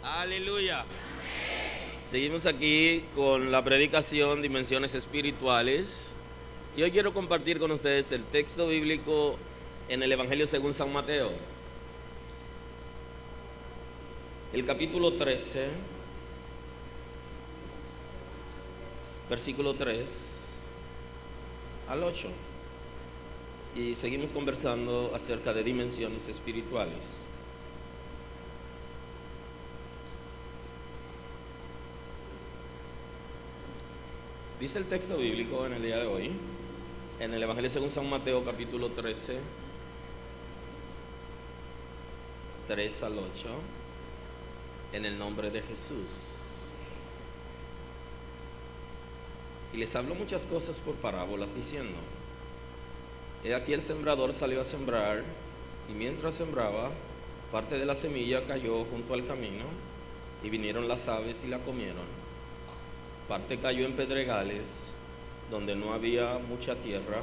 Aleluya. Seguimos aquí con la predicación Dimensiones Espirituales. Y hoy quiero compartir con ustedes el texto bíblico en el Evangelio según San Mateo. El capítulo 13, versículo 3 al 8. Y seguimos conversando acerca de dimensiones espirituales. Dice el texto bíblico en el día de hoy, en el Evangelio según San Mateo, capítulo 13, 3 al 8, en el nombre de Jesús. Y les habló muchas cosas por parábolas, diciendo: He aquí el sembrador salió a sembrar, y mientras sembraba, parte de la semilla cayó junto al camino, y vinieron las aves y la comieron. Parte cayó en pedregales, donde no había mucha tierra,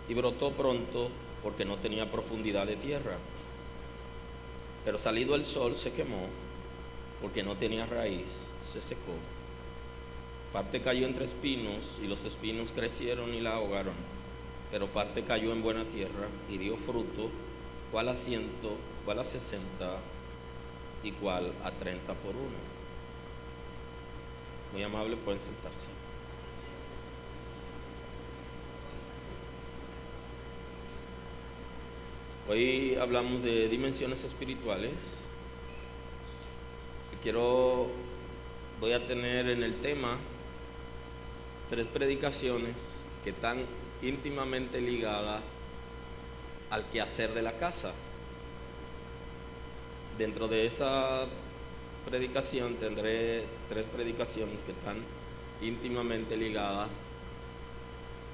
y brotó pronto, porque no tenía profundidad de tierra. Pero salido el sol se quemó, porque no tenía raíz, se secó. Parte cayó entre espinos, y los espinos crecieron y la ahogaron. Pero parte cayó en buena tierra, y dio fruto, cuál a 100, cuál a 60, y cuál a 30 por uno. Muy amable, pueden sentarse. Hoy hablamos de dimensiones espirituales. Y voy a tener en el tema 3 predicaciones que están íntimamente ligadas al quehacer de la casa. Dentro de esa predicación tendré 3 predicaciones que están íntimamente ligadas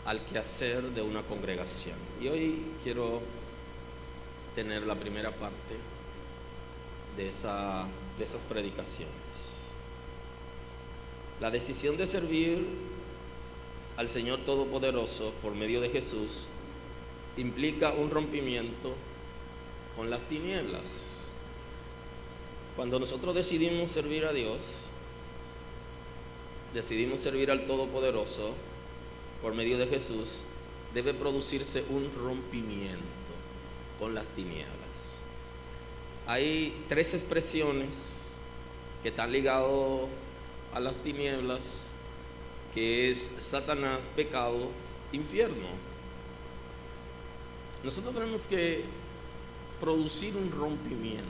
al quehacer de una congregación. Y hoy quiero tener la primera parte de esas predicaciones. La decisión de servir al Señor Todopoderoso por medio de Jesús implica un rompimiento con las tinieblas. Cuando nosotros decidimos servir a Dios, decidimos servir al Todopoderoso por medio de Jesús, debe producirse un rompimiento con las tinieblas. Hay 3 expresiones que están ligadas a las tinieblas, que es Satanás, pecado, infierno. Nosotros tenemos que producir un rompimiento.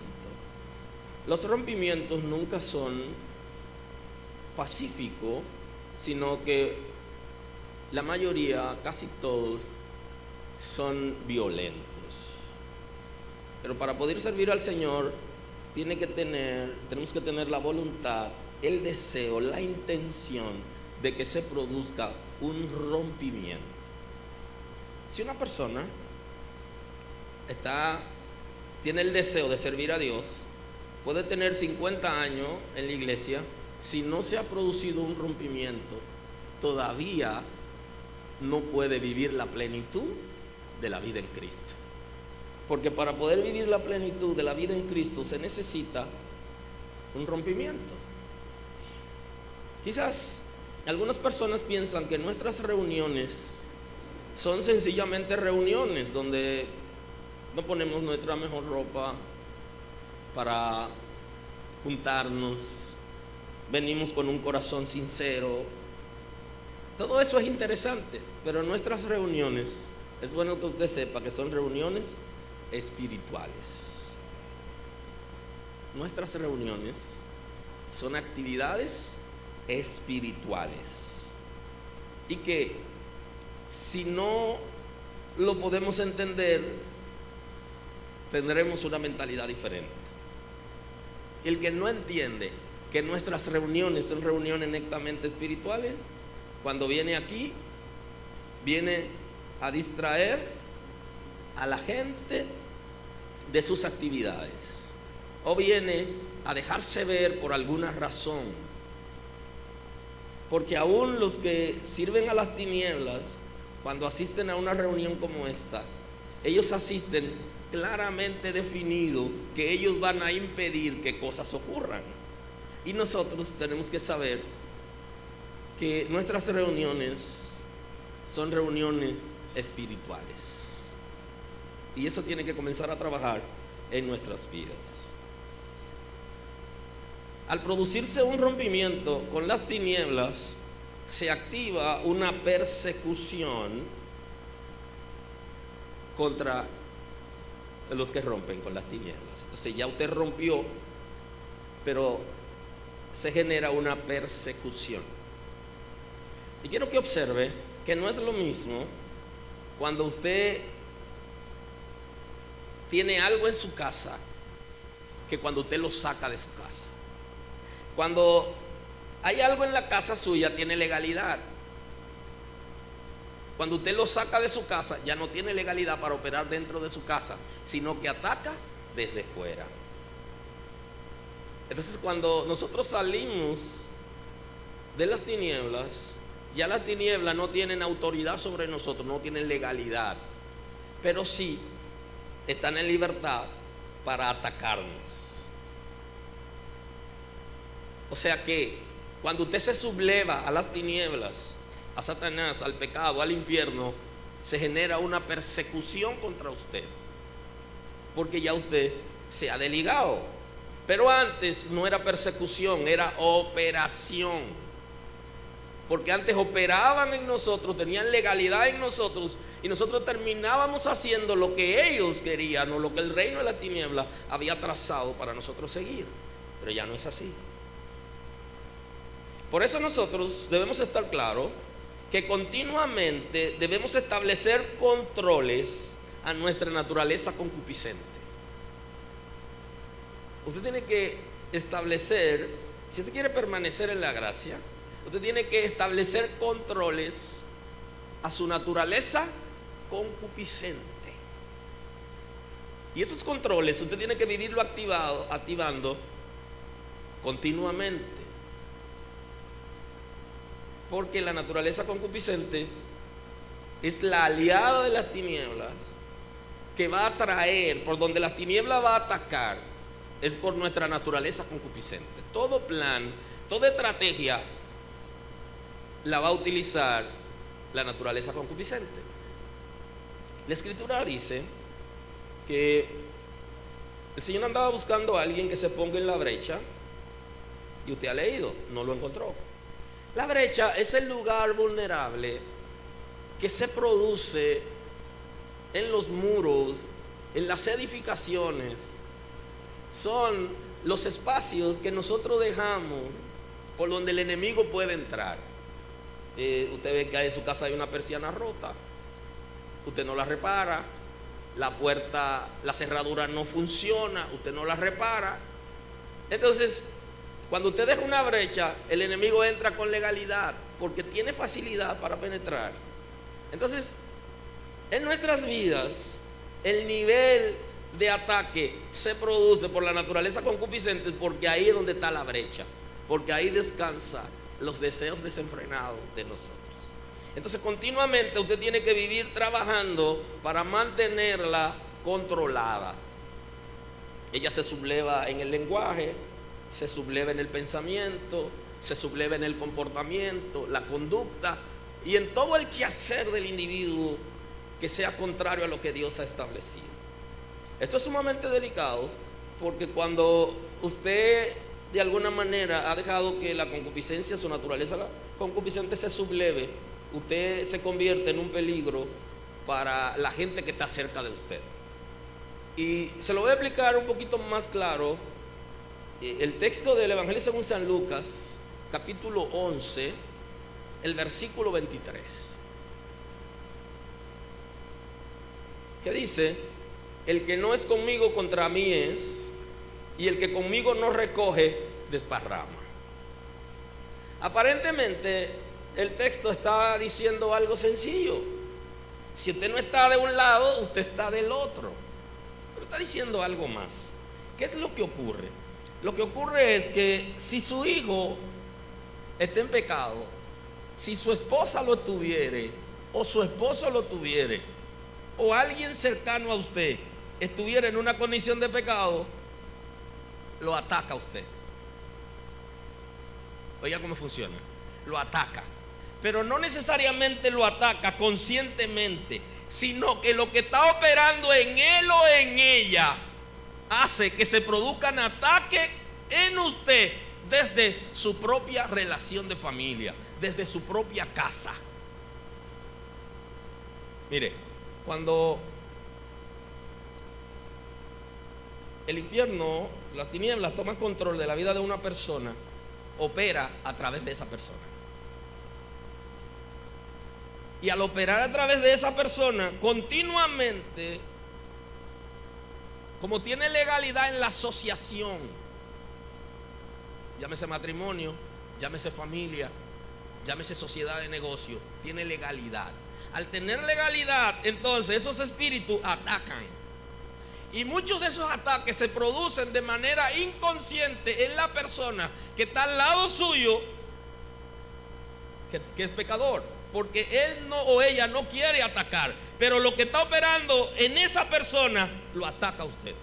Los rompimientos nunca son pacíficos, sino que la mayoría, casi todos, son violentos. Pero para poder servir al Señor, tenemos que tener la voluntad, el deseo, la intención de que se produzca un rompimiento. Si una persona tiene el deseo de servir a Dios, puede tener 50 años en la iglesia, si no se ha producido un rompimiento, todavía no puede vivir la plenitud de la vida en Cristo. Porque para poder vivir la plenitud de la vida en Cristo se necesita un rompimiento. Quizás algunas personas piensan que nuestras reuniones son sencillamente reuniones donde no ponemos nuestra mejor ropa para juntarnos, venimos con un corazón sincero. Todo eso es interesante, pero nuestras reuniones, es bueno que usted sepa que son reuniones espirituales. Nuestras reuniones son actividades espirituales, y que si no lo podemos entender, tendremos una mentalidad diferente. El que no entiende que nuestras reuniones son reuniones netamente espirituales, cuando viene aquí, viene a distraer a la gente de sus actividades, o viene a dejarse ver por alguna razón. Porque aún los que sirven a las tinieblas, cuando asisten a una reunión como esta, ellos asisten claramente definido que ellos van a impedir que cosas ocurran. Y nosotros tenemos que saber que nuestras reuniones son reuniones espirituales. Y eso tiene que comenzar a trabajar en nuestras vidas. Al producirse un rompimiento con las tinieblas, se activa una persecución contra los que rompen con las tinieblas. Entonces ya usted rompió, pero se genera una persecución. Y quiero que observe que no es lo mismo cuando usted tiene algo en su casa que cuando usted lo saca de su casa. Cuando hay algo en la casa suya, tiene legalidad. Cuando usted lo saca de su casa, ya no tiene legalidad para operar dentro de su casa, sino que ataca desde fuera. Entonces, cuando nosotros salimos de las tinieblas, ya las tinieblas no tienen autoridad sobre nosotros, no tienen legalidad, pero sí están en libertad para atacarnos. O sea que cuando usted se subleva a las tinieblas, a Satanás, al pecado, al infierno, se genera una persecución contra usted, porque ya usted se ha desligado. Pero antes no era persecución, era operación, porque antes operaban en nosotros, tenían legalidad en nosotros, y nosotros terminábamos haciendo lo que ellos querían o lo que el reino de la tiniebla había trazado para nosotros seguir. Pero ya no es así. Por eso nosotros debemos estar claros que continuamente debemos establecer controles a nuestra naturaleza concupiscente. Usted tiene que establecer, si usted quiere permanecer en la gracia, usted tiene que establecer controles a su naturaleza concupiscente. Y esos controles usted tiene que vivirlo activando continuamente. Porque la naturaleza concupiscente es la aliada de las tinieblas, que va a traer, por donde las tinieblas va a atacar, es por nuestra naturaleza concupiscente. Todo plan, toda estrategia la va a utilizar la naturaleza concupiscente. La escritura dice que el Señor andaba buscando a alguien que se ponga en la brecha, y usted ha leído, no lo encontró. La brecha es el lugar vulnerable que se produce en los muros, en las edificaciones. Son los espacios que nosotros dejamos por donde el enemigo puede entrar. Usted ve que en su casa hay una persiana rota, usted no la repara, la puerta, la cerradura no funciona, usted no la repara. Entonces, cuando usted deja una brecha, el enemigo entra con legalidad porque tiene facilidad para penetrar. Entonces, en nuestras vidas, el nivel de ataque se produce por la naturaleza concupiscente, porque ahí es donde está la brecha, porque ahí descansa los deseos desenfrenados de nosotros. Entonces, continuamente usted tiene que vivir trabajando para mantenerla controlada. Ella se subleva en el lenguaje, se subleva en el pensamiento, se subleva en el comportamiento, la conducta y en todo el quehacer del individuo que sea contrario a lo que Dios ha establecido. Esto es sumamente delicado, porque cuando usted de alguna manera ha dejado que la concupiscencia, su naturaleza concupiscente, se subleve, usted se convierte en un peligro para la gente que está cerca de usted. Y se lo voy a explicar un poquito más claro. El texto del Evangelio según San Lucas, capítulo 11, el versículo 23, que dice: el que no es conmigo contra mí es, y el que conmigo no recoge desparrama. Aparentemente el texto está diciendo algo sencillo. Si usted no está de un lado, usted está del otro. Pero está diciendo algo más. ¿Qué es lo que ocurre? Lo que ocurre es que si su hijo está en pecado, si su esposa lo tuviere, o su esposo lo tuviere, o alguien cercano a usted estuviera en una condición de pecado, lo ataca a usted. Oiga cómo funciona. Lo ataca, pero no necesariamente lo ataca conscientemente, sino que lo que está operando en él o en ella hace que se produzcan ataques en usted desde su propia relación de familia, desde su propia casa. Mire, cuando el infierno, las tinieblas toman control de la vida de una persona, opera a través de esa persona. Y al operar a través de esa persona continuamente, como tiene legalidad en la asociación, llámese matrimonio, llámese familia, llámese sociedad de negocio, tiene legalidad. Al tener legalidad, entonces esos espíritus atacan. Y muchos de esos ataques se producen de manera inconsciente en la persona que está al lado suyo, que es pecador, porque él no o ella no quiere atacar, pero lo que está operando en esa persona lo ataca a usted.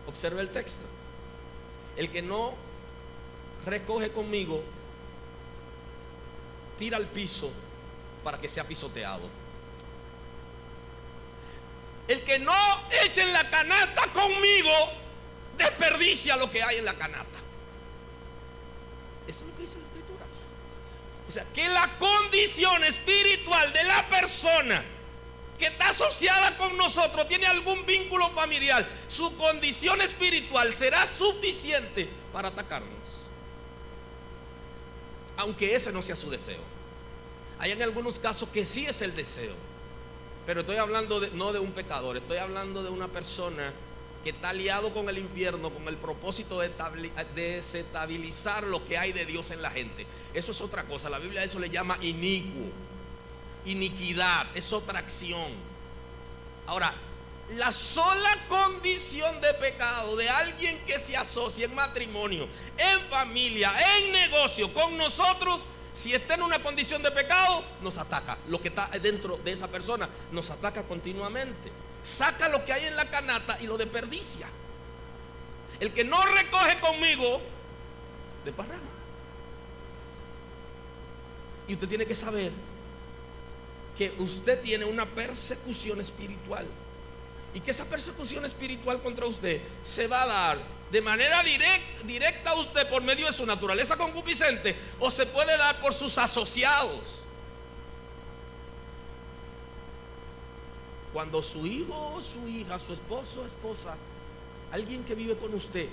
Observe el texto. El que no recoge conmigo, tira al piso para que sea pisoteado. El que no eche en la canasta conmigo, desperdicia lo que hay en la canasta. Eso es lo que dice la Escritura. O sea, que la condición espiritual de la persona que está asociada con nosotros, tiene algún vínculo familiar, su condición espiritual será suficiente para atacarnos, aunque ese no sea su deseo. Hay en algunos casos que sí es el deseo, pero estoy hablando no de un pecador, estoy hablando de una persona que está aliado con el infierno con el propósito de desestabilizar lo que hay de Dios en la gente. Eso es otra cosa. La Biblia a eso le llama inicuo, iniquidad, es otra acción. Ahora, la sola condición de pecado de alguien que se asocia en matrimonio, en familia, en negocio con nosotros, si está en una condición de pecado, nos ataca. Lo que está dentro de esa persona nos ataca continuamente. Saca lo que hay en la canasta y lo desperdicia. El que no recoge conmigo, desparrama. Y usted tiene que saber que usted tiene una persecución espiritual, y que esa persecución espiritual contra usted se va a dar de manera directa a usted por medio de su naturaleza concupiscente, o se puede dar por sus asociados. Cuando su hijo o su hija, su esposo o esposa, alguien que vive con usted,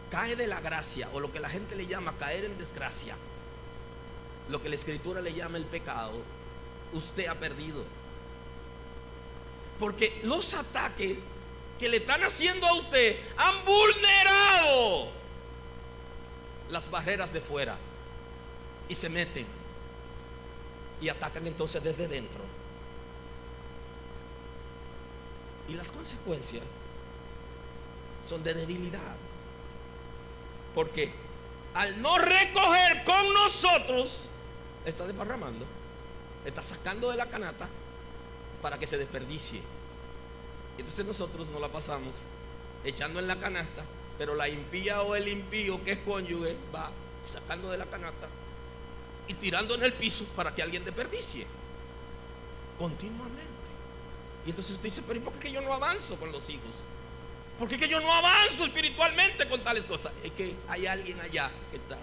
cae de la gracia, o lo que la gente le llama caer en desgracia, lo que la Escritura le llama el pecado, usted ha perdido. Porque los ataques que le están haciendo a usted han vulnerado las barreras de fuera y se meten y atacan entonces desde dentro. Y las consecuencias son de debilidad, porque al no recoger con nosotros, está desparramando, está sacando de la canasta para que se desperdicie. Entonces nosotros nos la pasamos echando en la canasta, pero la impía o el impío que es cónyuge va sacando de la canasta y tirando en el piso para que alguien desperdicie continuamente. Y entonces usted dice, pero ¿y por qué yo no avanzo con los hijos? ¿Por qué que yo no avanzo espiritualmente con tales cosas? Es que hay alguien allá que está.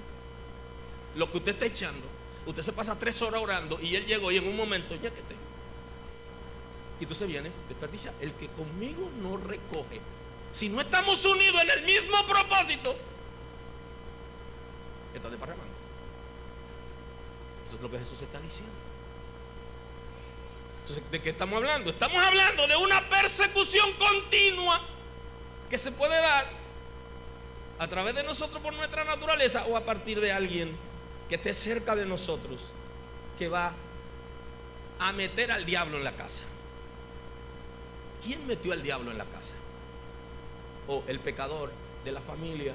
Lo que usted está echando, usted se pasa 3 horas orando y él llegó y en un momento ya que te. Y entonces viene, desperdicia. El que conmigo no recoge, si no estamos unidos en el mismo propósito, está desparramando. Eso es lo que Jesús está diciendo. Entonces, ¿de qué estamos hablando? Estamos hablando de una persecución continua que se puede dar a través de nosotros por nuestra naturaleza, o a partir de alguien que esté cerca de nosotros, que va a meter al diablo en la casa. ¿Quién metió al diablo en la casa? O el pecador de la familia,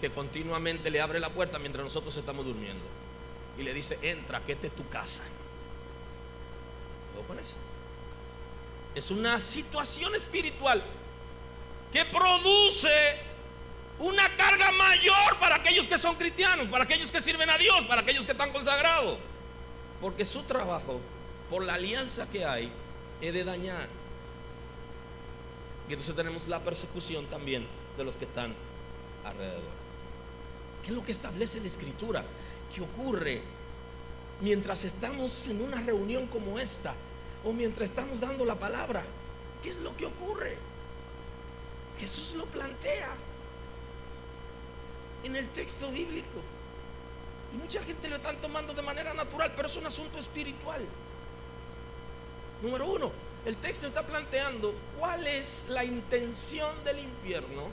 que continuamente le abre la puerta mientras nosotros estamos durmiendo y le dice, entra, que esta es tu casa. ¿Puedo con eso? Es una situación espiritual que produce una carga mayor para aquellos que son cristianos, para aquellos que sirven a Dios, para aquellos que están consagrados. Porque su trabajo, por la alianza que hay, es de dañar. Y entonces tenemos la persecución también de los que están alrededor. ¿Qué es lo que establece la Escritura? ¿Qué ocurre mientras estamos en una reunión como esta? O mientras estamos dando la palabra. ¿Qué es lo que ocurre? Jesús lo plantea en el texto bíblico. Y mucha gente lo están tomando de manera natural, pero es un asunto espiritual. Número uno, el texto está planteando cuál es la intención del infierno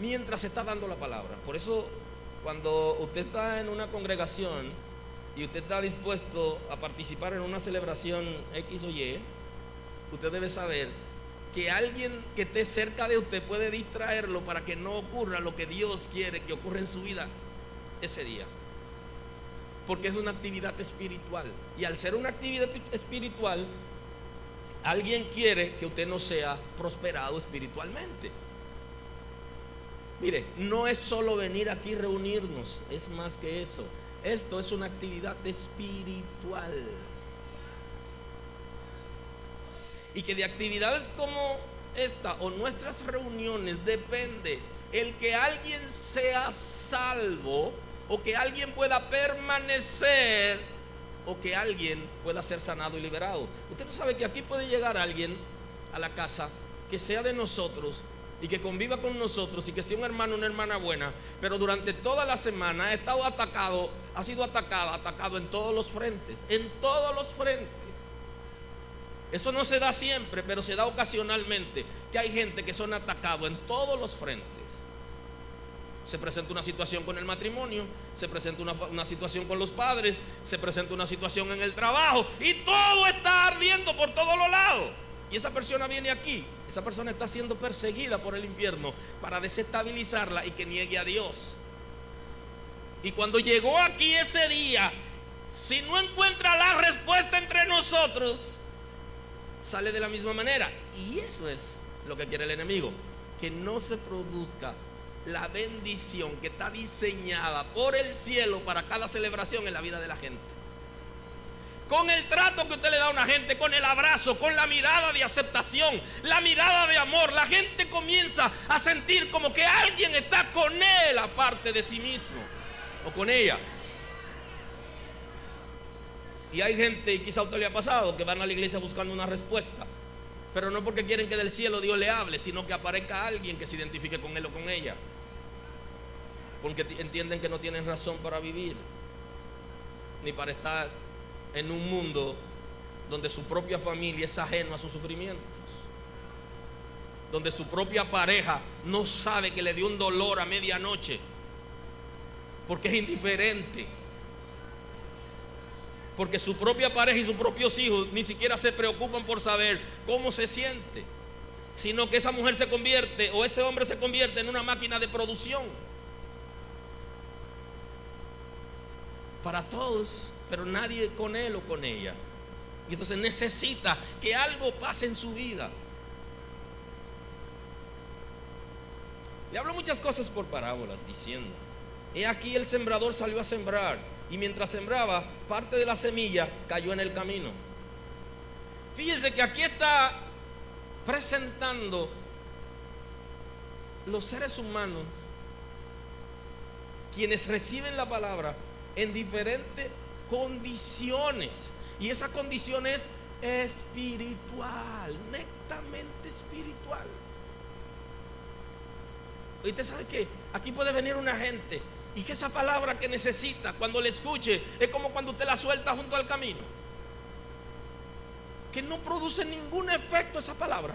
mientras se está dando la palabra. Por eso, cuando usted está en una congregación y usted está dispuesto a participar en una celebración X o Y, usted debe saber que alguien que esté cerca de usted puede distraerlo para que no ocurra lo que Dios quiere que ocurra en su vida ese día. Porque es una actividad espiritual. Y al ser una actividad espiritual, alguien quiere que usted no sea prosperado espiritualmente. Mire, no es solo venir aquí y reunirnos, es más que eso. Esto es una actividad espiritual. Y que de actividades como esta o nuestras reuniones depende el que alguien sea salvo, o que alguien pueda permanecer, o que alguien pueda ser sanado y liberado. Usted no sabe que aquí puede llegar alguien a la casa que sea de nosotros y que conviva con nosotros y que sea un hermano o una hermana buena, pero durante toda la semana ha estado atacado, ha sido atacado en todos los frentes, en todos los frentes. Eso no se da siempre, pero se da ocasionalmente, que hay gente que son atacados en todos los frentes. Se presenta una situación con el matrimonio, se presenta una situación con los padres, se presenta una situación en el trabajo, y todo está ardiendo por todos los lados. Y esa persona viene aquí, esa persona está siendo perseguida por el infierno para desestabilizarla y que niegue a Dios. Y cuando llegó aquí ese día, si no encuentra la respuesta entre nosotros, sale de la misma manera. Y eso es lo que quiere el enemigo, que no se produzca la bendición que está diseñada por el cielo para cada celebración en la vida de la gente. Con el trato que usted le da a una gente, con el abrazo, con la mirada de aceptación, la mirada de amor, la gente comienza a sentir como que alguien está con él aparte de sí mismo o con ella. Y hay gente, y quizá a usted le ha pasado, que van a la iglesia buscando una respuesta, pero no porque quieren que del cielo Dios le hable, sino que aparezca alguien que se identifique con él o con ella, porque entienden que no tienen razón para vivir, ni para estar en un mundo donde su propia familia es ajeno a sus sufrimientos, donde su propia pareja no sabe que le dio un dolor a medianoche, porque es indiferente, porque su propia pareja y sus propios hijos ni siquiera se preocupan por saber cómo se siente, sino que esa mujer se convierte, o ese hombre se convierte en una máquina de producción para todos, pero nadie con él o con ella. Y entonces necesita que algo pase en su vida. Le hablo muchas cosas por parábolas, diciendo: he aquí el sembrador salió a sembrar, y mientras sembraba, parte de la semilla cayó en el camino. Fíjense que aquí está presentando los seres humanos, quienes reciben la palabra en diferentes condiciones, y esa condición es espiritual, netamente espiritual. Y usted sabe que aquí puede venir una gente y que esa palabra que necesita, cuando la escuche, es como cuando usted la suelta junto al camino, que no produce ningún efecto esa palabra.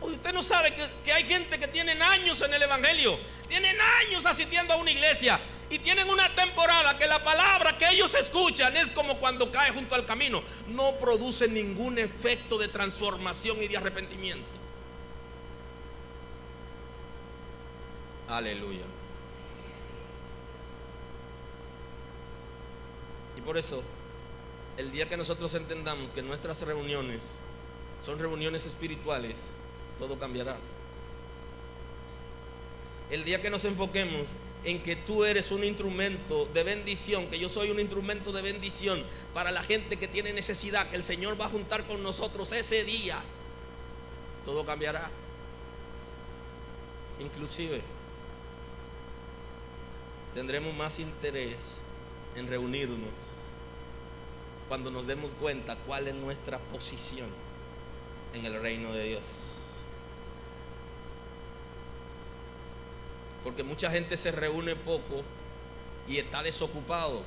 Usted no sabe que hay gente que tienen años en el evangelio, tienen años asistiendo a una iglesia, y tienen una temporada que la palabra que ellos escuchan es como cuando cae junto al camino, no produce ningún efecto de transformación y de arrepentimiento. Aleluya. Y por eso, el día que nosotros entendamos que nuestras reuniones son reuniones espirituales, todo cambiará. el día que nos enfoquemos en que tú eres un instrumento de bendición, que yo soy un instrumento de bendición para la gente que tiene necesidad, que el Señor va a juntar con nosotros ese día, todo cambiará. Inclusive tendremos más interés en reunirnos cuando nos demos cuenta cuál es nuestra posición en el reino de Dios. Porque mucha gente se reúne poco y está desocupado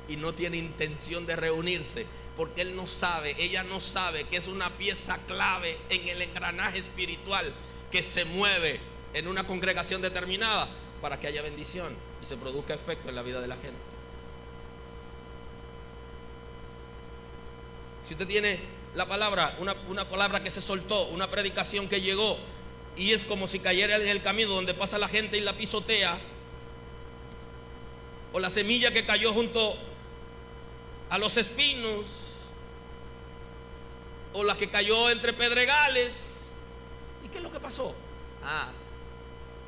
y no tiene intención de reunirse, porque él no sabe, ella no sabe que es una pieza clave en el engranaje espiritual que se mueve en una congregación determinada para que haya bendición y se produzca efecto en la vida de la gente. Si usted tiene la palabra, una palabra que se soltó, una predicación que llegó, y es como si cayera en el camino donde pasa la gente y la pisotea, o la semilla que cayó junto a los espinos, o la que cayó entre pedregales. ¿Y qué es lo que pasó?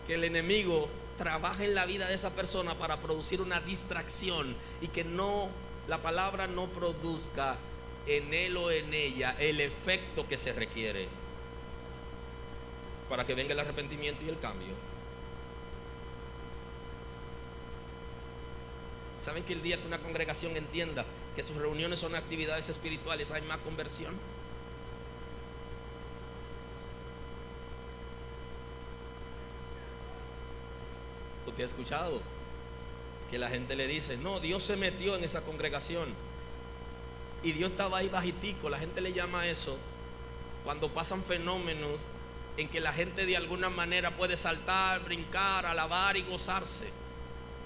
Que el enemigo trabaja en la vida de esa persona para producir una distracción y que la palabra no produzca en él o en ella el efecto que se requiere para que venga el arrepentimiento y el cambio. ¿Saben que el día que una congregación entienda que sus reuniones son actividades espirituales, hay más conversión? Usted ha escuchado que la gente le dice: no, Dios se metió en esa congregación y Dios estaba ahí bajitico. La gente le llama a eso cuando pasan fenómenos en que la gente de alguna manera puede saltar, brincar, alabar y gozarse.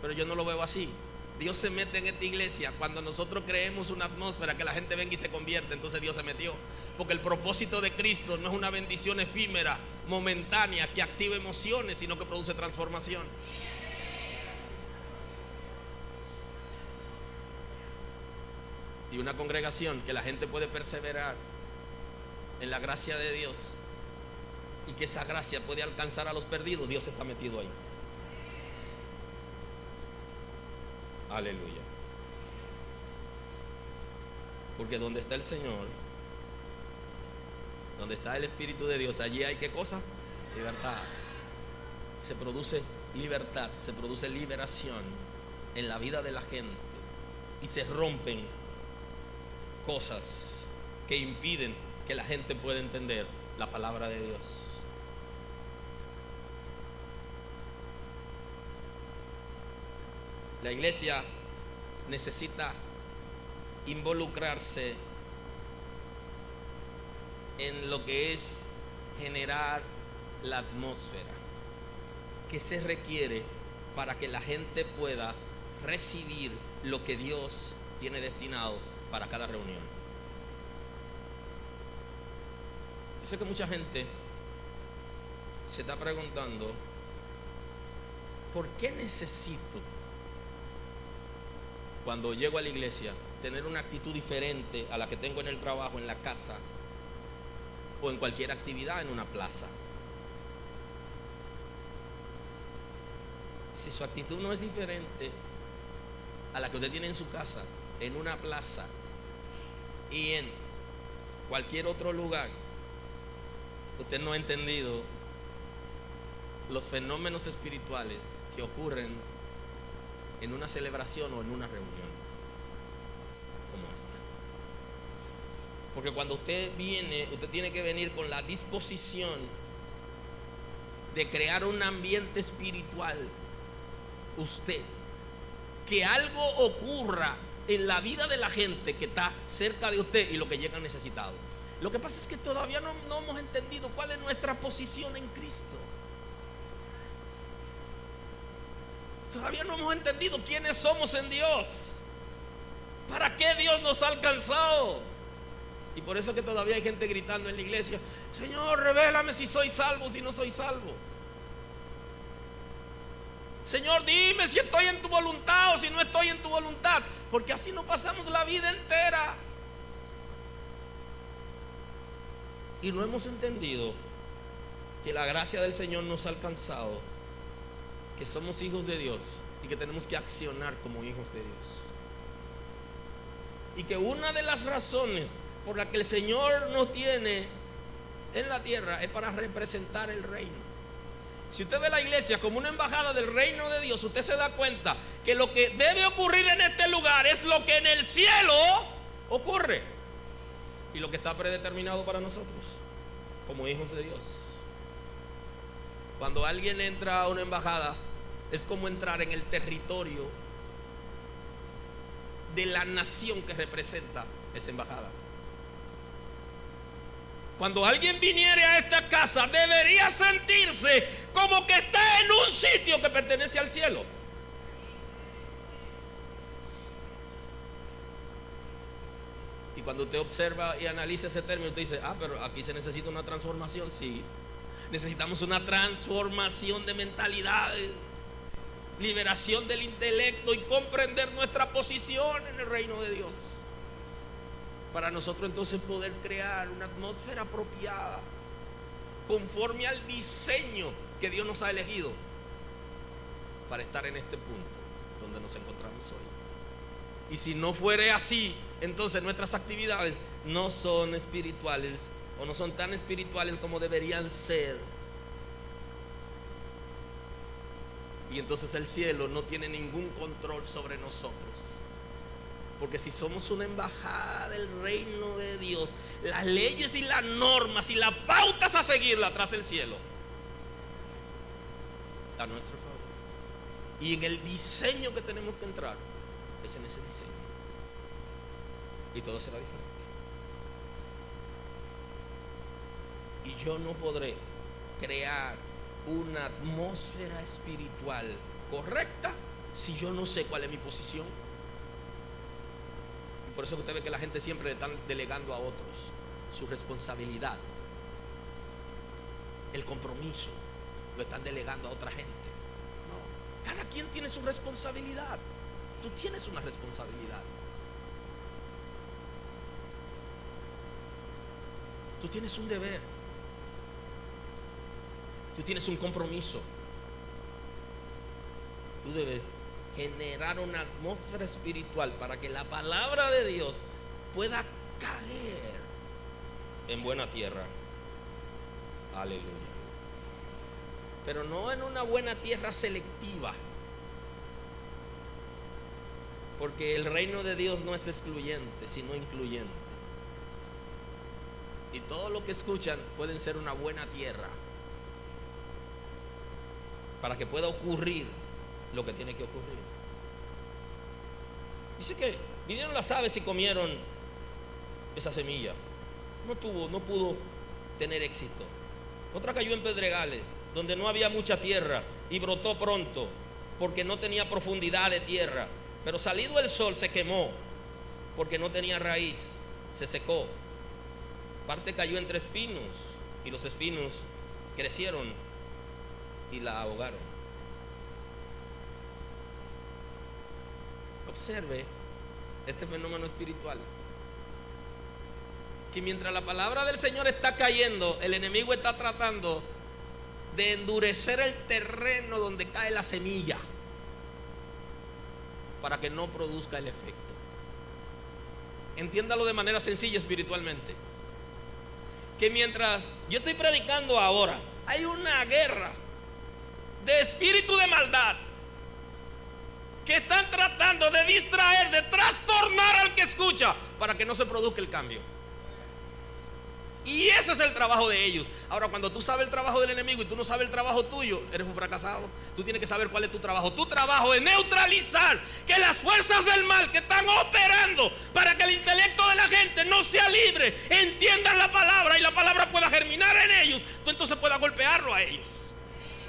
Pero yo no lo veo así. Dios se mete en esta iglesia cuando nosotros creemos una atmósfera que la gente venga y se convierte. Entonces Dios se metió, porque el propósito de Cristo no es una bendición efímera, momentánea, que activa emociones, sino que produce transformación. Y una congregación que la gente puede perseverar en la gracia de Dios y que esa gracia puede alcanzar a los perdidos, Dios está metido ahí. Aleluya. Porque donde está el Señor, donde está el Espíritu de Dios, allí hay ¿qué cosa? Libertad. Se produce libertad, se produce liberación en la vida de la gente y se rompen cosas que impiden que la gente pueda entender la palabra de Dios. La iglesia necesita involucrarse en lo que es generar la atmósfera que se requiere para que la gente pueda recibir lo que Dios tiene destinado para cada reunión. Yo sé que mucha gente se está preguntando: ¿por qué necesito, cuando llego a la iglesia, tener una actitud diferente a la que tengo en el trabajo, en la casa o en cualquier actividad en una plaza? Si su actitud no es diferente a la que usted tiene en su casa, en una plaza y en cualquier otro lugar, usted no ha entendido los fenómenos espirituales que ocurren en una celebración o en una reunión como esta. Porque cuando usted viene, usted tiene que venir con la disposición de crear un ambiente espiritual. Usted, que algo ocurra en la vida de la gente que está cerca de usted y lo que llegan necesitados. Lo que pasa es que todavía no hemos entendido cuál es nuestra posición en Cristo. Todavía no hemos entendido quiénes somos en Dios. ¿Para qué Dios nos ha alcanzado? Y por eso es que todavía hay gente gritando en la iglesia: Señor, revélame si soy salvo, si no soy salvo. Señor, dime si estoy en tu voluntad o si no estoy en tu voluntad. Porque así no pasamos la vida entera. Y no hemos entendido que la gracia del Señor nos ha alcanzado, que somos hijos de Dios y que tenemos que accionar como hijos de Dios. Y que una de las razones por la que el Señor nos tiene en la tierra es para representar el reino. Si usted ve la iglesia como una embajada del reino de Dios, usted se da cuenta que lo que debe ocurrir en este lugar es lo que en el cielo ocurre y lo que está predeterminado para nosotros como hijos de Dios. Cuando alguien entra a una embajada, es como entrar en el territorio de la nación que representa esa embajada. Cuando alguien viniere a esta casa, debería sentirse como que está en un sitio que pertenece al cielo. Y cuando usted observa y analiza ese término, usted dice, pero aquí se necesita una transformación. Sí, necesitamos una transformación de mentalidades, liberación del intelecto y comprender nuestra posición en el reino de Dios, para nosotros entonces poder crear una atmósfera apropiada conforme al diseño que Dios nos ha elegido para estar en este punto donde nos encontramos hoy. Y si no fuere así, entonces nuestras actividades no son espirituales o no son tan espirituales como deberían ser. Y entonces el cielo no tiene ningún control sobre nosotros. Porque si somos una embajada del reino de Dios, las leyes y las normas y las pautas a seguirla tras el cielo a nuestro favor. Y en el diseño que tenemos que entrar es en ese diseño. Y todo será diferente. Y yo no podré crear una atmósfera espiritual correcta si yo no sé cuál es mi posición. Por eso usted ve que la gente siempre le están delegando a otros su responsabilidad. El compromiso lo están delegando a otra gente. No, cada quien tiene su responsabilidad. Tú tienes una responsabilidad. Tú tienes un deber. Tú tienes un compromiso. Tú debes generar una atmósfera espiritual para que la palabra de Dios pueda caer en buena tierra. Aleluya. Pero no en una buena tierra selectiva, porque el reino de Dios no es excluyente, sino incluyente. Y todo lo que escuchan pueden ser una buena tierra para que pueda ocurrir lo que tiene que ocurrir. Dice que vinieron las aves y comieron esa semilla. No pudo tener éxito. Otra cayó en pedregales, donde no había mucha tierra, y brotó pronto, porque no tenía profundidad de tierra. Pero salido el sol se quemó, porque no tenía raíz, se secó. Parte cayó entre espinos, y los espinos crecieron y la ahogaron. Observe este fenómeno espiritual, que mientras la palabra del Señor está cayendo, el enemigo está tratando de endurecer el terreno donde cae la semilla para que no produzca el efecto. Entiéndalo de manera sencilla espiritualmente, que mientras yo estoy predicando ahora, hay una guerra de espíritu de maldad que están tratando de distraer, de trastornar al que escucha para que no se produzca el cambio. Y ese es el trabajo de ellos. Ahora, cuando tú sabes el trabajo del enemigo y tú no sabes el trabajo tuyo, eres un fracasado. Tú tienes que saber cuál es tu trabajo. Tu trabajo es neutralizar que las fuerzas del mal que están operando para que el intelecto de la gente no sea libre, entiendan la palabra y la palabra pueda germinar en ellos. Tú entonces puedas golpearlo a ellos.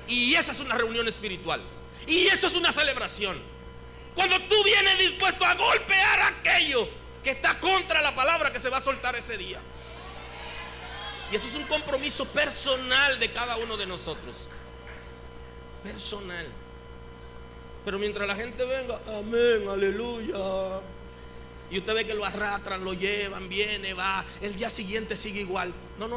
Y esa es una reunión espiritual. Y eso es una celebración. Cuando tú vienes dispuesto a golpear a aquello que está contra la palabra que se va a soltar ese día. Y eso es un compromiso personal de cada uno de nosotros. Personal. Pero mientras la gente venga, amén, aleluya, y usted ve que lo arrastran, lo llevan, viene, va, el día siguiente sigue igual. No.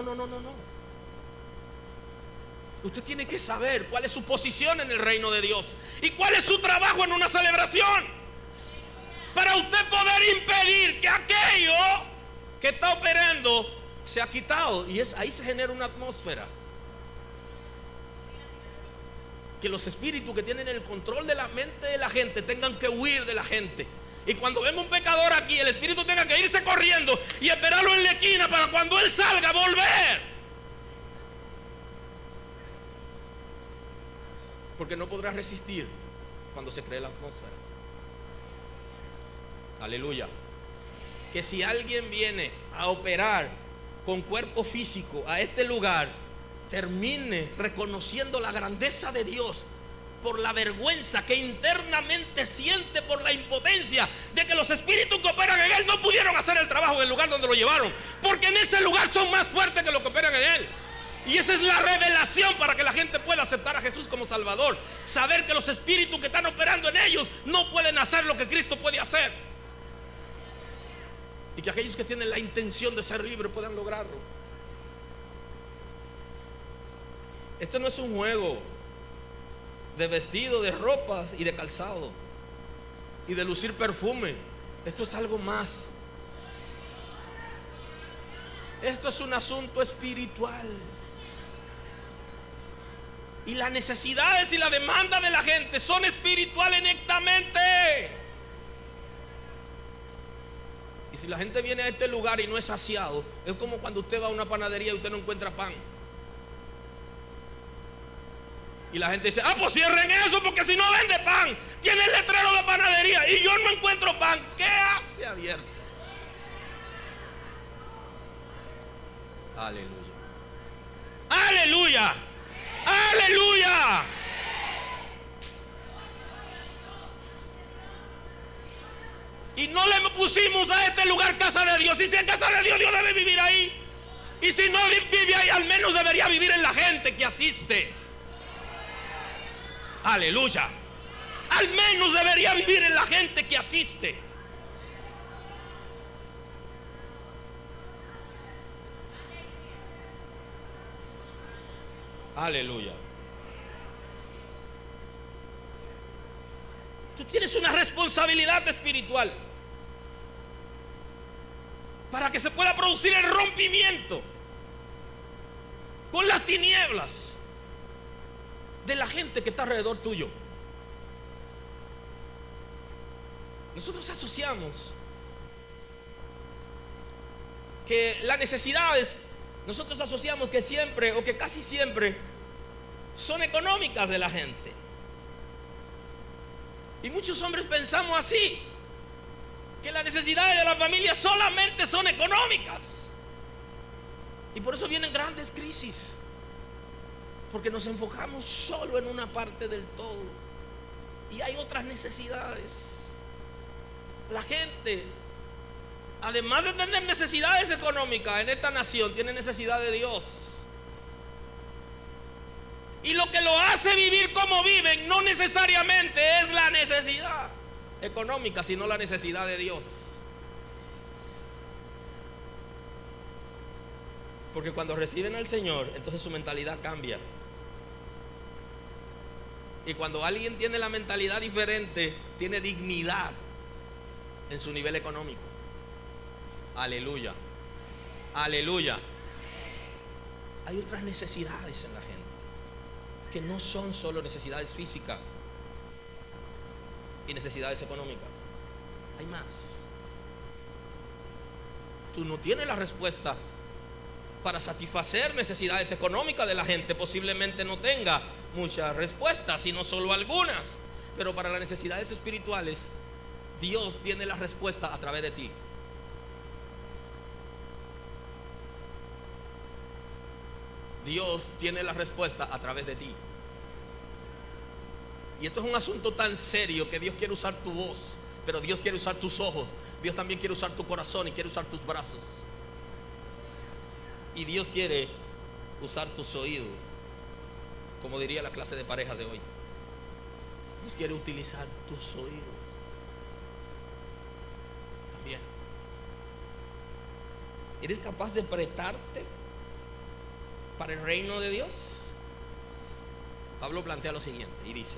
Usted tiene que saber cuál es su posición en el reino de Dios y cuál es su trabajo en una celebración, para usted poder impedir que aquello que está operando sea quitado. Y ahí se genera una atmósfera que los espíritus que tienen el control de la mente de la gente tengan que huir de la gente. Y cuando vemos un pecador aquí, el espíritu tenga que irse corriendo y esperarlo en la esquina para cuando él salga volver, porque no podrá resistir cuando se cree la atmósfera. Aleluya. Que si alguien viene a operar con cuerpo físico a este lugar, termine reconociendo la grandeza de Dios por la vergüenza que internamente siente por la impotencia de que los espíritus que operan en él no pudieron hacer el trabajo en el lugar donde lo llevaron, porque en ese lugar son más fuertes que los que operan en él. Y esa es la revelación para que la gente pueda aceptar a Jesús como Salvador. Saber que los espíritus que están operando en ellos no pueden hacer lo que Cristo puede hacer, y que aquellos que tienen la intención de ser libres puedan lograrlo. Esto no es un juego de vestido, de ropas y de calzado y de lucir perfume. Esto es algo más. Esto es un asunto espiritual. Y las necesidades y la demanda de la gente son espirituales netamente. Y si la gente viene a este lugar y no es saciado, es como cuando usted va a una panadería y usted no encuentra pan. Y la gente dice: pues cierren eso, porque si no vende pan. Tiene el letrero de panadería y yo no encuentro pan. ¿Qué hace abierto? Aleluya. Aleluya. Aleluya. Y no le pusimos a este lugar casa de Dios. Y si es casa de Dios, Dios debe vivir ahí. Y si no vive ahí, al menos debería vivir en la gente que asiste. Aleluya. Al menos debería vivir en la gente que asiste. Aleluya. Tú tienes una responsabilidad espiritual para que se pueda producir el rompimiento con las tinieblas de la gente que está alrededor tuyo. Nosotros asociamos que las necesidades, nosotros asociamos que siempre o que casi siempre son económicas de la gente. Y muchos hombres pensamos así, que las necesidades de la familia solamente son económicas. Y por eso vienen grandes crisis, porque nos enfocamos solo en una parte del todo y hay otras necesidades. La gente, además de tener necesidades económicas en esta nación, tiene necesidad de Dios. Y lo que lo hace vivir como viven no necesariamente es la necesidad económica, sino la necesidad de Dios. Porque cuando reciben al Señor, entonces su mentalidad cambia. Y cuando alguien tiene la mentalidad diferente, tiene dignidad en su nivel económico. Aleluya. Aleluya. Hay otras necesidades en la gente que no son solo necesidades físicas y necesidades económicas. Hay más. Tú no tienes la respuesta para satisfacer necesidades económicas de la gente. Posiblemente no tenga muchas respuestas, sino solo algunas. Pero para las necesidades espirituales, Dios tiene la respuesta a través de ti. Dios tiene la respuesta a través de ti. Y esto es un asunto tan serio que Dios quiere usar tu voz, pero Dios quiere usar tus ojos. Dios también quiere usar tu corazón y quiere usar tus brazos. Y Dios quiere usar tus oídos, como diría la clase de parejas de hoy. Dios quiere utilizar tus oídos también. ¿Eres capaz de apretarte para el reino de Dios? Pablo plantea lo siguiente y dice: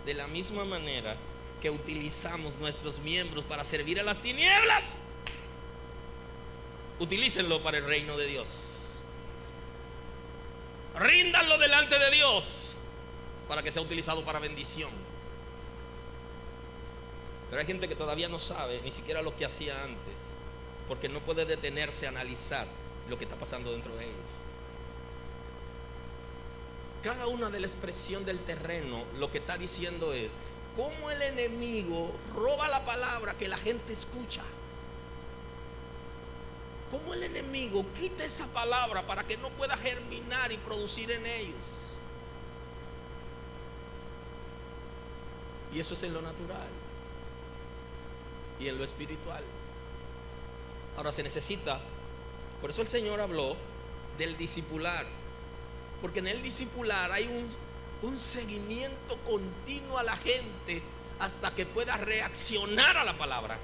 de la misma manera que utilizamos nuestros miembros para servir a las tinieblas, utilícenlo para el reino de Dios. Ríndanlo delante de Dios para que sea utilizado para bendición. Pero hay gente que todavía no sabe ni siquiera lo que hacía antes, porque no puede detenerse a analizar lo que está pasando dentro de ellos. Cada una de la expresión del terreno lo que está diciendo es cómo el enemigo roba la palabra que la gente escucha. Cómo el enemigo quita esa palabra para que no pueda germinar y producir en ellos. Y eso es en lo natural y en lo espiritual. Ahora se necesita, por eso el Señor habló del discipular, porque en el discipular hay un seguimiento continuo a la gente hasta que pueda reaccionar a la palabra.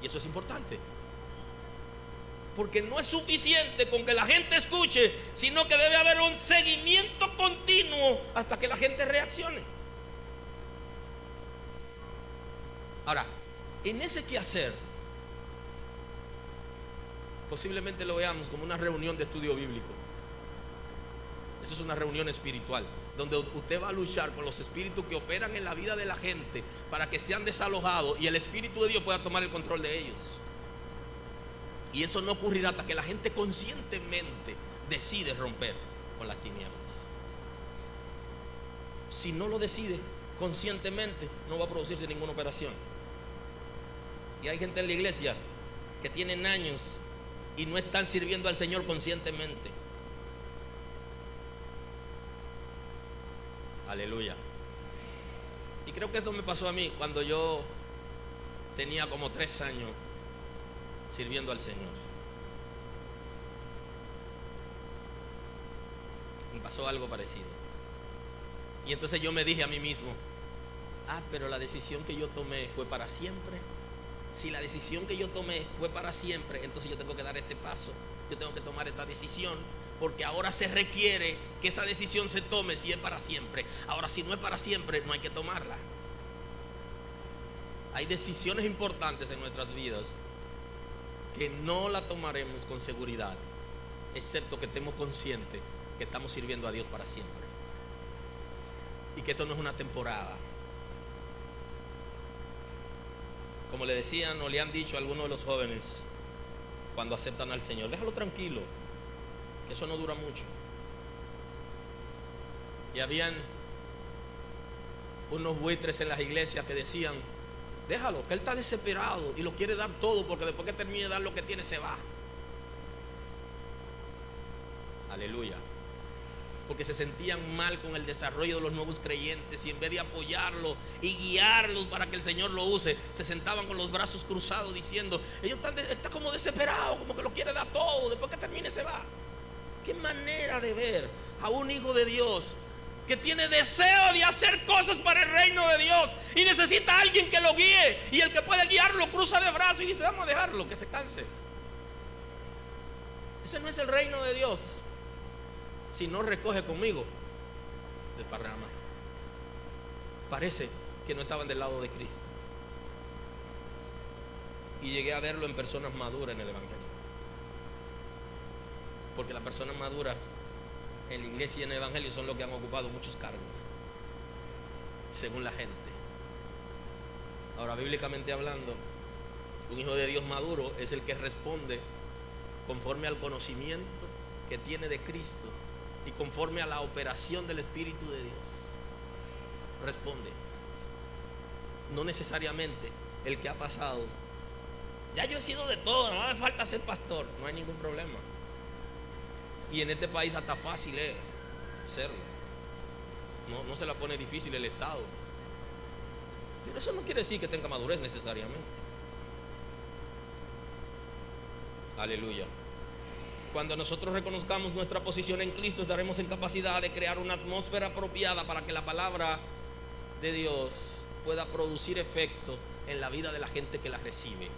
Y eso es importante, porque no es suficiente con que la gente escuche, sino que debe haber un seguimiento continuo hasta que la gente reaccione. Ahora, en ese quehacer, posiblemente lo veamos como una reunión de estudio bíblico. Eso es una reunión espiritual, donde usted va a luchar con los espíritus que operan en la vida de la gente para que sean desalojados y el Espíritu de Dios pueda tomar el control de ellos. Y eso no ocurrirá hasta que la gente conscientemente decide romper con las tinieblas. Si no lo decide conscientemente, no va a producirse ninguna operación. Y hay gente en la iglesia que tienen años y no están sirviendo al Señor conscientemente. Aleluya. Y creo que esto me pasó a mí cuando yo tenía como 3 años sirviendo al Señor. Me pasó algo parecido. Y entonces yo me dije a mí mismo: pero la decisión que yo tomé fue para siempre. Si la decisión que yo tomé fue para siempre, entonces yo tengo que dar este paso. Yo tengo que tomar esta decisión, porque ahora se requiere que esa decisión se tome si es para siempre. Ahora, si no es para siempre, no hay que tomarla. Hay decisiones importantes en nuestras vidas que no la tomaremos con seguridad, excepto que estemos conscientes que estamos sirviendo a Dios para siempre y que esto no es una temporada. Como le decían o le han dicho a algunos de los jóvenes cuando aceptan al Señor: déjalo tranquilo, que eso no dura mucho. Y habían unos buitres en las iglesias que decían: déjalo, que él está desesperado y lo quiere dar todo, porque después que termine de dar lo que tiene se va. Aleluya. Porque se sentían mal con el desarrollo de los nuevos creyentes, y en vez de apoyarlos y guiarlos para que el Señor lo use, se sentaban con los brazos cruzados diciendo: ellos están como desesperados, como que lo quiere dar todo, después que termine se va. Qué manera de ver a un hijo de Dios que tiene deseo de hacer cosas para el reino de Dios y necesita a alguien que lo guíe, y el que puede guiarlo cruza de brazos y dice: vamos a dejarlo, que se canse. Ese no es el reino de Dios. Si no recoge conmigo, desparrama. Parece que no estaban del lado de Cristo. Y llegué a verlo en personas maduras en el Evangelio, porque las personas maduras en la iglesia y en el Evangelio son los que han ocupado muchos cargos, según la gente. Ahora, bíblicamente hablando, un hijo de Dios maduro es el que responde conforme al conocimiento que tiene de Cristo y conforme a la operación del Espíritu de Dios. Responde. No necesariamente el que ha pasado: ya yo he sido de todo, no me falta ser pastor. No hay ningún problema. Y en este país hasta fácil es serlo. No se la pone difícil el Estado. Pero eso no quiere decir que tenga madurez necesariamente. Aleluya. Cuando nosotros reconozcamos nuestra posición en Cristo, estaremos en capacidad de crear una atmósfera apropiada para que la palabra de Dios pueda producir efecto en la vida de la gente que la recibe.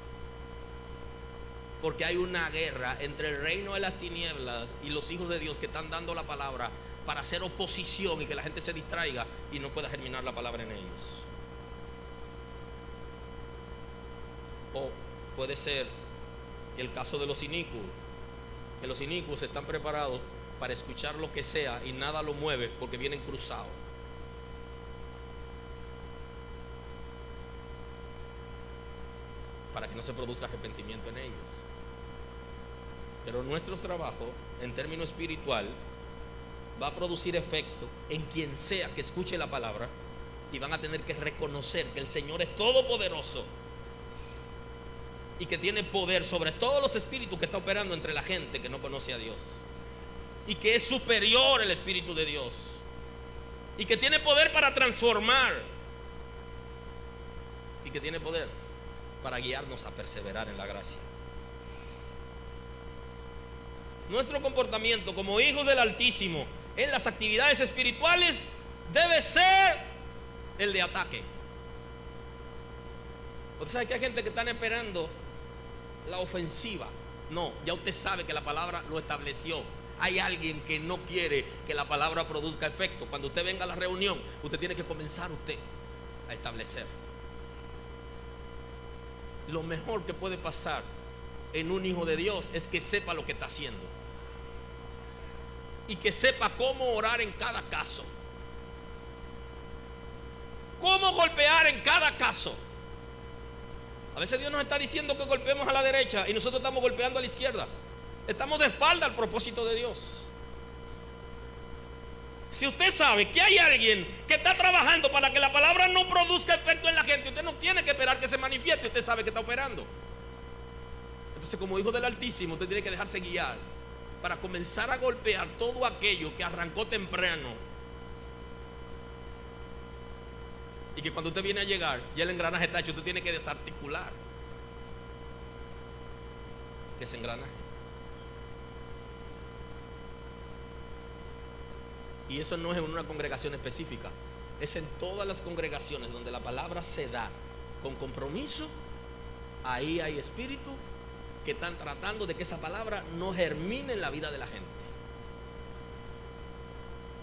Porque hay una guerra entre el reino de las tinieblas y los hijos de Dios que están dando la palabra para hacer oposición y que la gente se distraiga y no pueda germinar la palabra en ellos. O puede ser el caso de los inicuos, que los inicuos están preparados para escuchar lo que sea y nada lo mueve porque vienen cruzados. Para que no se produzca arrepentimiento en ellos. Pero nuestro trabajo en términos espiritual va a producir efecto en quien sea que escuche la palabra, y van a tener que reconocer que el Señor es todopoderoso y que tiene poder sobre todos los espíritus que está operando entre la gente que no conoce a Dios, y que es superior el Espíritu de Dios, y que tiene poder para transformar, y que tiene poder para guiarnos a perseverar en la gracia. Nuestro comportamiento como hijos del Altísimo en las actividades espirituales debe ser el de ataque. Usted sabe que hay gente que están esperando la ofensiva. No, ya usted sabe que la palabra lo estableció. Hay alguien que no quiere que la palabra produzca efecto. Cuando usted venga a la reunión, usted tiene que comenzar usted a establecer. Lo mejor que puede pasar en un hijo de Dios es que sepa lo que está haciendo y que sepa cómo orar en cada caso, cómo golpear en cada caso. A veces Dios nos está diciendo que golpeemos a la derecha y nosotros estamos golpeando a la izquierda. Estamos de espalda al propósito de Dios. Si usted sabe que hay alguien que está trabajando para que la palabra no produzca efecto en la gente, usted no tiene que esperar que se manifieste, usted sabe que está operando. Entonces, como hijo del Altísimo, usted tiene que dejarse guiar para comenzar a golpear todo aquello que arrancó temprano, y que cuando usted viene a llegar ya el engranaje está hecho. Usted tiene que desarticular ese engranaje. Y eso no es en una congregación específica, es en todas las congregaciones donde la palabra se da con compromiso. Ahí hay espíritus que están tratando de que esa palabra no germine en la vida de la gente.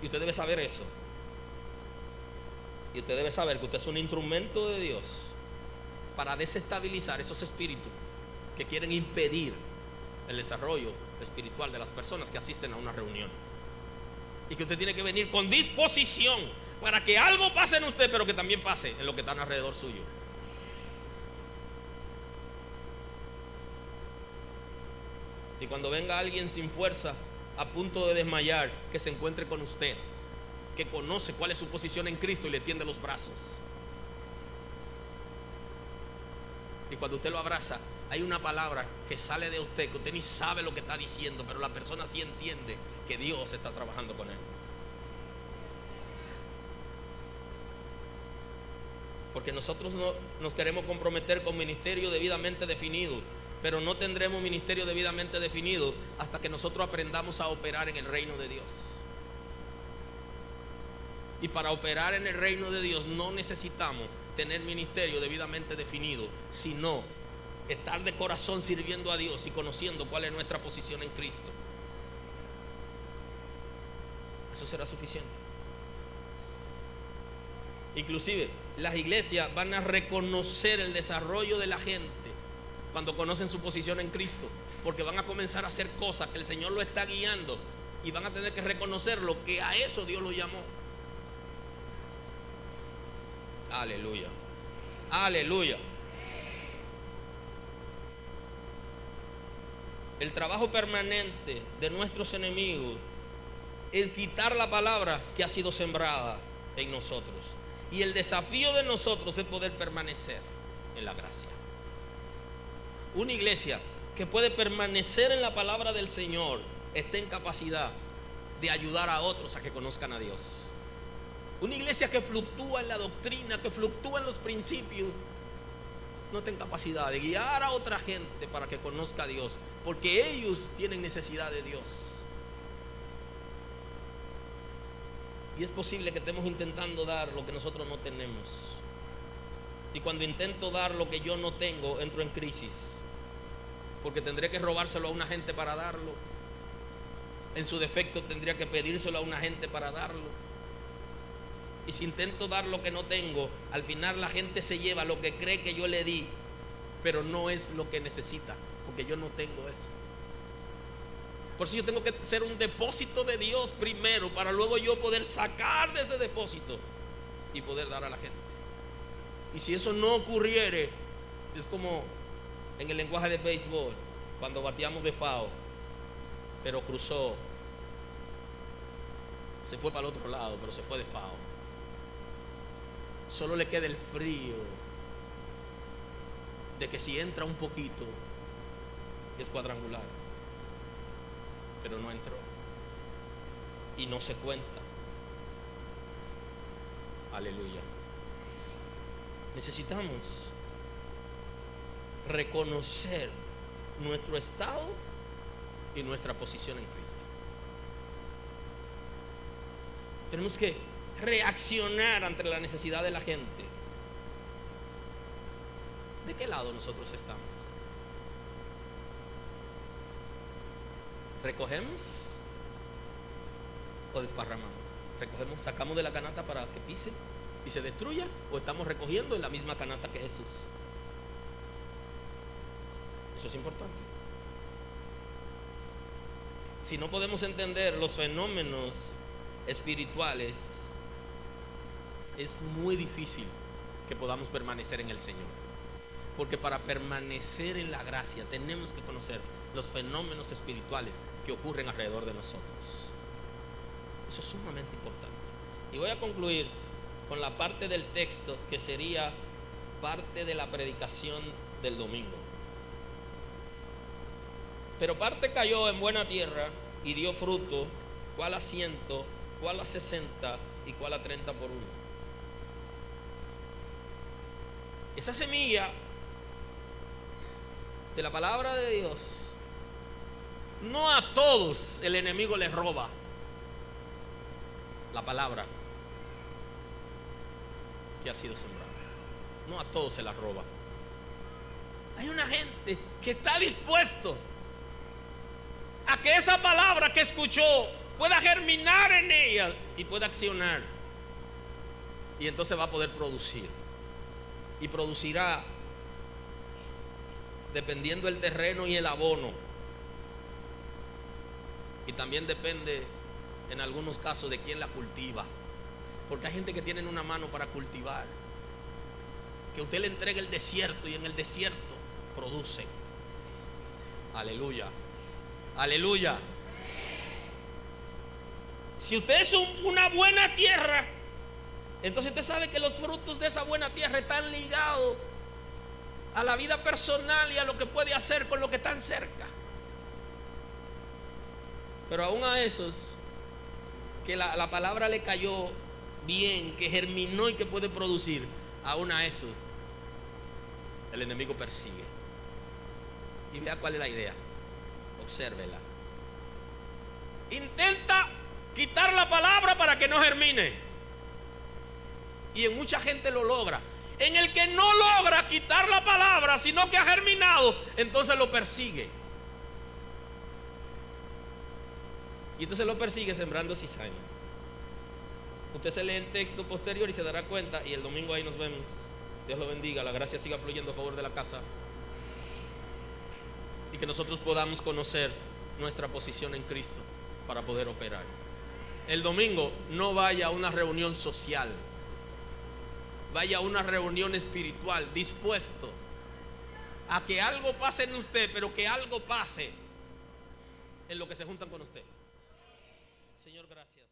Y usted debe saber eso. Y usted debe saber que usted es un instrumento de Dios para desestabilizar esos espíritus que quieren impedir el desarrollo espiritual de las personas que asisten a una reunión. Y que usted tiene que venir con disposición para que algo pase en usted, pero que también pase en lo que están alrededor suyo. Y cuando venga alguien sin fuerza, a punto de desmayar, que se encuentre con usted, que conoce cuál es su posición en Cristo y le tiende los brazos. Y cuando usted lo abraza, hay una palabra que sale de usted que usted ni sabe lo que está diciendo, pero la persona sí entiende que Dios está trabajando con él. Porque nosotros no nos queremos comprometer con ministerio debidamente definido, pero no tendremos ministerio debidamente definido hasta que nosotros aprendamos a operar en el reino de Dios. Y para operar en el reino de Dios no necesitamos tener ministerio debidamente definido, sino estar de corazón sirviendo a Dios y conociendo cuál es nuestra posición en Cristo. Eso será suficiente. Inclusive las iglesias van a reconocer el desarrollo de la gente cuando conocen su posición en Cristo, porque van a comenzar a hacer cosas que el Señor lo está guiando, y van a tener que reconocerlo, que a eso Dios lo llamó. Aleluya, aleluya. El trabajo permanente de nuestros enemigos es quitar la palabra que ha sido sembrada en nosotros, y el desafío de nosotros es poder permanecer en la gracia. Una iglesia que puede permanecer en la palabra del Señor está en capacidad de ayudar a otros a que conozcan a Dios. Una iglesia que fluctúa en la doctrina, que fluctúa en los principios, no está en capacidad de guiar a otra gente para que conozca a Dios, porque ellos tienen necesidad de Dios. Y es posible que estemos intentando dar lo que nosotros no tenemos. Y cuando intento dar lo que yo no tengo, entro en crisis, porque tendré que robárselo a una gente para darlo. En su defecto tendría que pedírselo a una gente para darlo. Y si intento dar lo que no tengo, al final la gente se lleva lo que cree que yo le di, pero no es lo que necesita, porque yo no tengo eso. Por eso yo tengo que ser un depósito de Dios primero, para luego yo poder sacar de ese depósito y poder dar a la gente. Y si eso no ocurriere, es como en el lenguaje de béisbol, cuando bateamos de foul, pero cruzó, se fue para el otro lado, pero se fue de foul. Solo le queda el frío de que si entra un poquito es cuadrangular, pero no entró y no se cuenta. Aleluya. Necesitamos reconocer nuestro estado y nuestra posición en Cristo. Tenemos que reaccionar ante la necesidad de la gente. ¿De qué lado nosotros estamos? ¿Recogemos o desparramamos? ¿Recogemos, sacamos de la canasta para que pise y se destruya, o estamos recogiendo en la misma canasta que Jesús? Eso es importante. Si no podemos entender los fenómenos espirituales, es muy difícil que podamos permanecer en el Señor. Porque para permanecer en la gracia tenemos que conocer los fenómenos espirituales que ocurren alrededor de nosotros. Eso es sumamente importante. Y voy a concluir con la parte del texto que sería parte de la predicación del domingo. Pero parte cayó en buena tierra y dio fruto, cuál a 100, cuál a 60 y cuál a 30 por uno. Esa semilla de la palabra de Dios, no a todos el enemigo les roba la palabra que ha sido sembrada. No a todos se la roba. Hay una gente que está dispuesto a que esa palabra que escuchó pueda germinar en ella y pueda accionar, y entonces va a poder producir, y producirá dependiendo del terreno y el abono, y también depende en algunos casos de quién la cultiva, porque hay gente que tiene una mano para cultivar, que usted le entrega el desierto y en el desierto produce. Aleluya, aleluya. Si usted es una buena tierra, entonces usted sabe que los frutos de esa buena tierra están ligados a la vida personal y a lo que puede hacer con lo que están cerca. Pero aún a esos que la palabra le cayó bien, que germinó y que puede producir, aún a esos el enemigo persigue. Y vea cuál es la idea, obsérvela. Intenta quitar la palabra para que no germine, y en mucha gente lo logra. En el que no logra quitar la palabra, sino que ha germinado, entonces lo persigue. Y entonces lo persigue sembrando cizaña. Usted se lee el texto posterior y se dará cuenta, y el domingo ahí nos vemos. Dios lo bendiga, la gracia siga fluyendo a favor de la casa, y que nosotros podamos conocer nuestra posición en Cristo para poder operar. El domingo no vaya a una reunión social, vaya a una reunión espiritual, dispuesto a que algo pase en usted, pero que algo pase en lo que se juntan con usted. Señor, gracias.